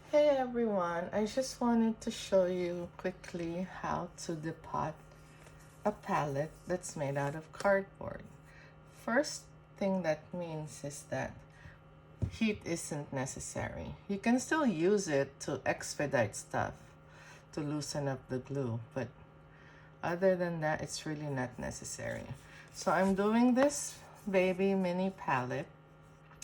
Hey everyone, I just wanted to show you quickly how to depot a palette that's made out of cardboard. First thing that means is that heat isn't necessary. You can still use it to expedite stuff, to loosen up the glue, but other than that, it's really not necessary. So I'm doing this baby mini palette.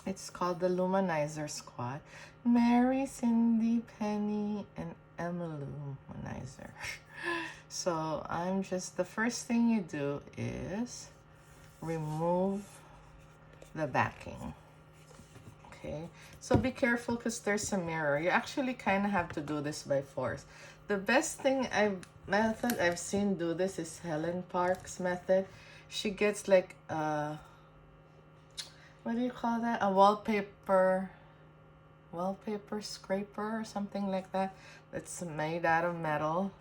It's called the Luminizer Squad. Mary, Cindy, Penny, and Emma Luminizer. So the first thing you do is remove the backing. Okay, so be careful because there's a mirror. You actually kind of have to do this by force. The best method I've seen do this is Helen Park's method. She gets like what do you call that? A wallpaper scraper or something like that. That's made out of metal.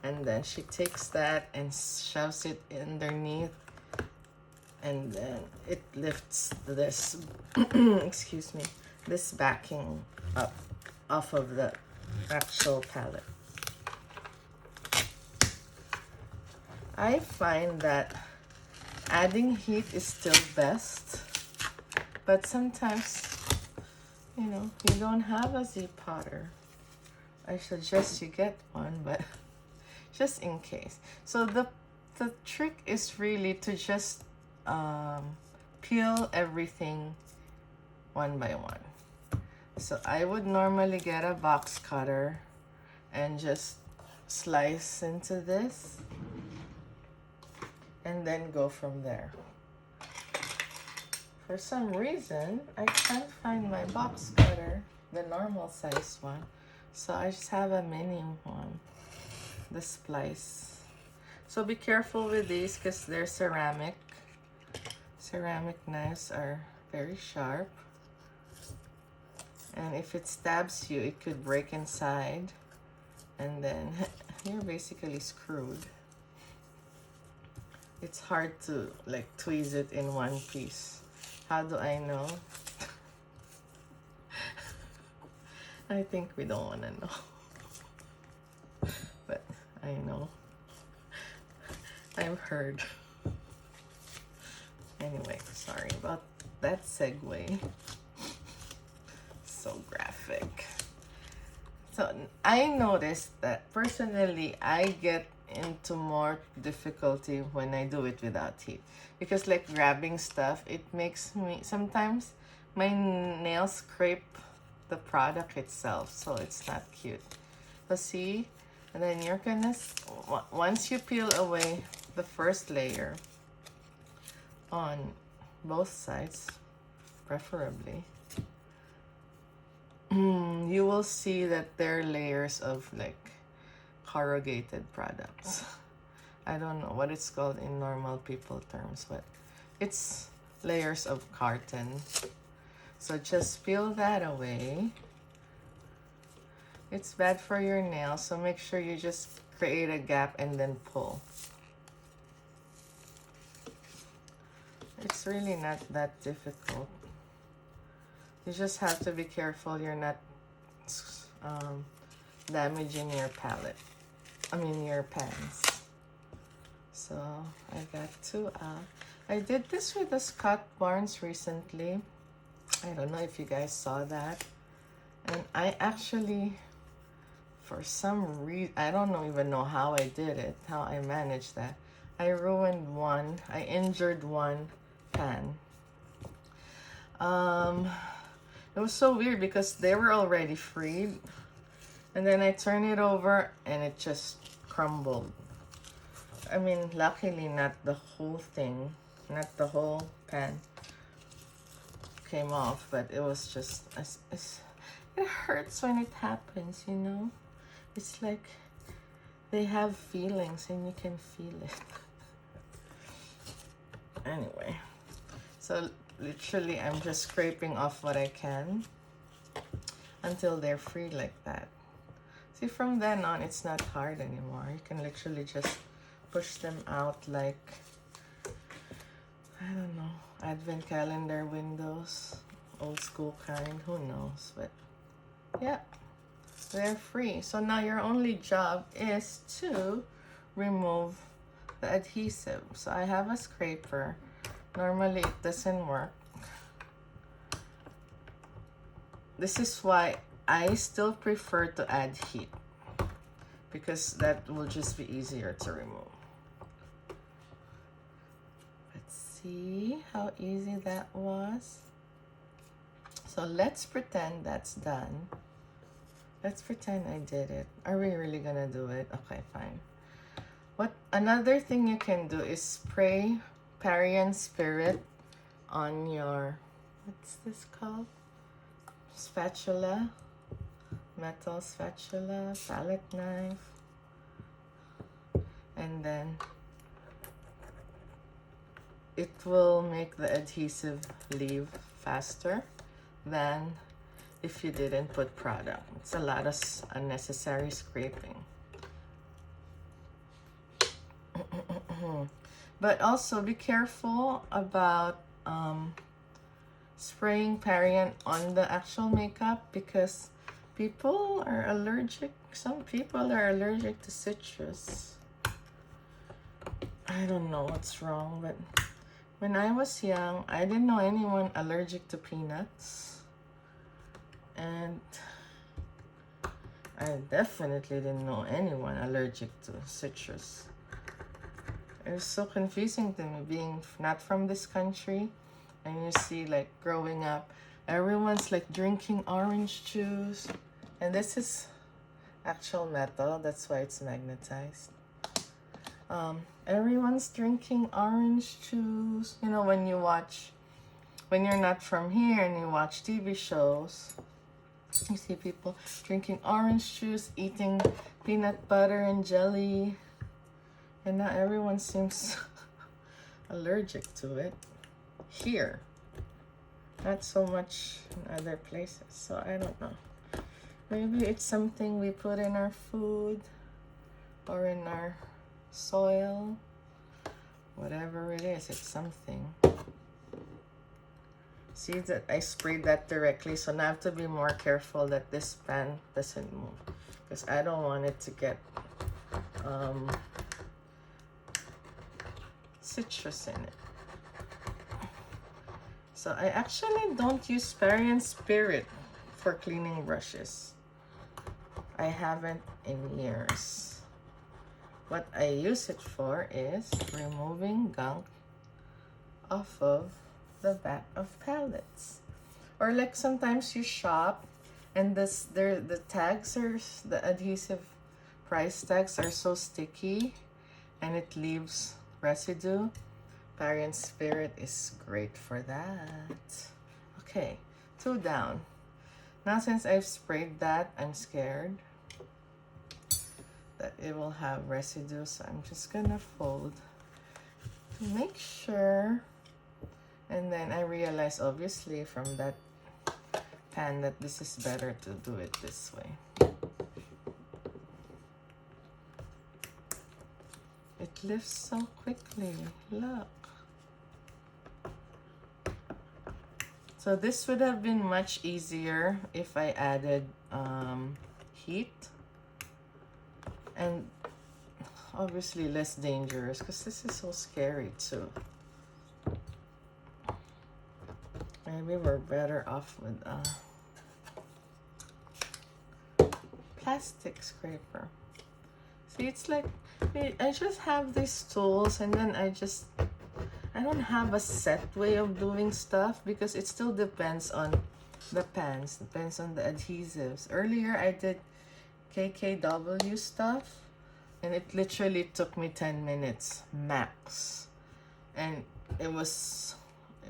And then she takes that and shoves it underneath. And then it lifts this, excuse me, this backing up off of the actual palette. I find that adding heat is still best, but sometimes, you don't have a Z-potter. I suggest you get one, but just in case. So the trick is really to just peel everything one by one. So I would normally get a box cutter and just slice into this and then go from there. For some reason, I can't find my box cutter, the normal size one. So I just have a mini one, the splice. So be careful with these because they're ceramic. Ceramic knives are very sharp. And if it stabs you, it could break inside. And then you're basically screwed. It's hard to like tweeze it in one piece. How do I know? I think we don't want to know. But I know. I've heard. Anyway, sorry about that segue. So graphic. So I noticed that personally I get into more difficulty when I do it without heat, because like grabbing stuff, it makes me sometimes my nails scrape the product itself, so it's not cute. So see, and then you're gonna, once you peel away the first layer on both sides, preferably, you will see that there are layers of like corrugated products. I don't know what it's called in normal people terms, but it's layers of carton. So just peel that away. It's bad for your nails, so make sure you just create a gap and then pull. It's really not that difficult. You just have to be careful you're not damaging your palette. Your pans. So I got two out. I did this with the Scott Barnes recently. I don't know if you guys saw that. And I actually, for some reason, I don't even know how I did it, how I managed that. I ruined one. I injured one pan. It was so weird because they were already freed. And then I turned it over and it just crumbled. Luckily not the whole thing, not the whole pan came off, but it was just, it hurts when it happens, you know? It's like they have feelings and you can feel it. Anyway, so literally I'm just scraping off what I can until they're free like that. See, from then on, it's not hard anymore. You can literally just push them out like, I don't know, advent calendar windows, old school kind, who knows, but yeah. they're free. So now your only job is to remove the adhesive. So I have a scraper. Normally it doesn't work. This is why I still prefer to add heat, because that will just be easier to remove. Let's see how easy that was. So let's pretend that's done. Let's pretend I did it. Are we really gonna do it? Okay, fine. What another thing you can do is spray Parian Spirit on your, what's this called? Spatula, metal spatula, palette knife, and then it will make the adhesive leave faster than if you didn't put product. It's a lot of unnecessary scraping. But also be careful about spraying Parian on the actual makeup, because people are allergic. Some people are allergic to citrus. I don't know what's wrong, but when I was young, I didn't know anyone allergic to peanuts. And I definitely didn't know anyone allergic to citrus. It was so confusing to me, being not from this country, and you see, like, growing up, everyone's like drinking orange juice, and this is actual metal, that's why it's magnetized. Everyone's drinking orange juice. You know, when you're not from here and you watch TV shows, you see people drinking orange juice, eating peanut butter and jelly, and now everyone seems allergic to it here. Not so much in other places, so I don't know. Maybe it's something we put in our food or in our soil. Whatever it is, it's something. See that I sprayed that directly, so now I have to be more careful that this pan doesn't move, because I don't want it to get citrus in it. So I actually don't use Parian Spirit for cleaning brushes. I haven't in years. What I use it for is removing gunk off of the back of palettes. Or like sometimes you shop and the tags are, the adhesive price tags are so sticky and it leaves residue. Parian Spirit is great for that. Okay, 2 down. Now since I've sprayed that, I'm scared that it will have residue, so I'm just gonna fold to make sure. And then I realized, obviously, from that pan that this is better to do it this way. It lifts so quickly, look. So this would have been much easier if I added heat, and obviously less dangerous, because this is so scary too. Maybe we're better off with a plastic scraper. See, it's like I just have these tools, and then I don't have a set way of doing stuff, because it still depends on the pans, depends on the adhesives. Earlier I did KKW stuff, and it literally took me 10 minutes max, and it was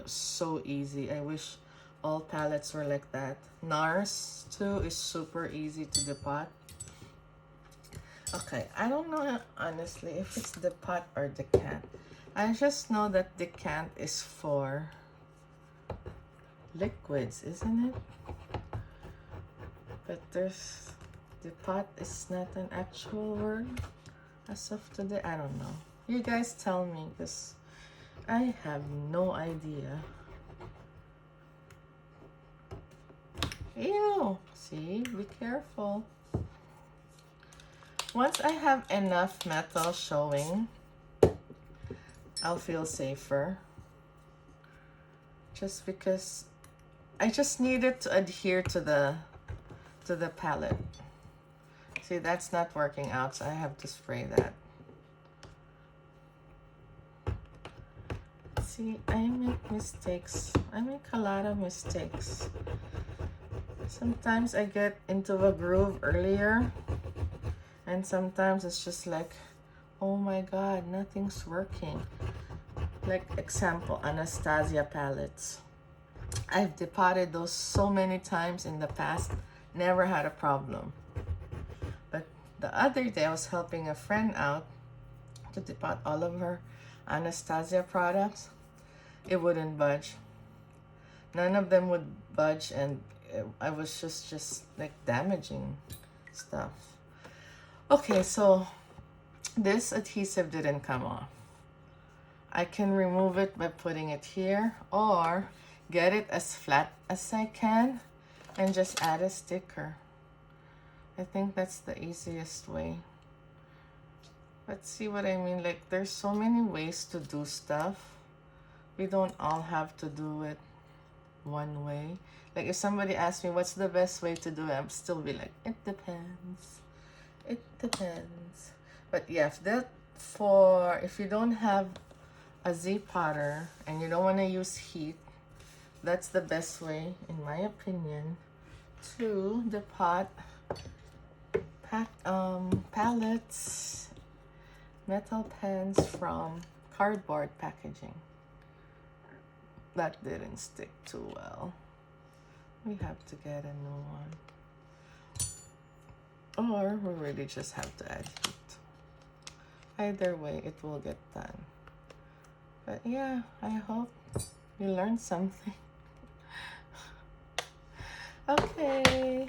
so easy. I wish all palettes were like that. NARS too is super easy to depot. Okay, I don't know honestly if it's depot or decant. I just know that decant is for liquids, isn't it? But there's depot is not an actual word as of today. I don't know. You guys tell me, because I have no idea. Ew! See, be careful. once I have enough metal showing, I'll feel safer. Just because I just need it to adhere to the palette. See, that's not working out, so I have to spray that. See, I make mistakes. I make a lot of mistakes. Sometimes I get into a groove earlier, and sometimes it's just like, oh my god, nothing's working. Like, example, Anastasia palettes. I've depotted those so many times in the past, never had a problem. But the other day I was helping a friend out to depot all of her Anastasia products. It wouldn't budge. None of them would budge, and I was just like damaging stuff. Okay, so this adhesive didn't come off. I can remove it by putting it here, or get it as flat as I can and just add a sticker. I think that's the easiest way. But see what I mean? Like, there's so many ways to do stuff. We don't all have to do it one way. Like, if somebody asks me what's the best way to do it, I'll still be like, it depends. It depends. But yeah, if you don't have a Z-potter and you don't want to use heat, that's the best way, in my opinion, to depot pallets, metal pens from cardboard packaging. That didn't stick too well. We have to get a new one. Or we really just have to add heat. Either way, it will get done. But yeah, I hope you learned something. Okay.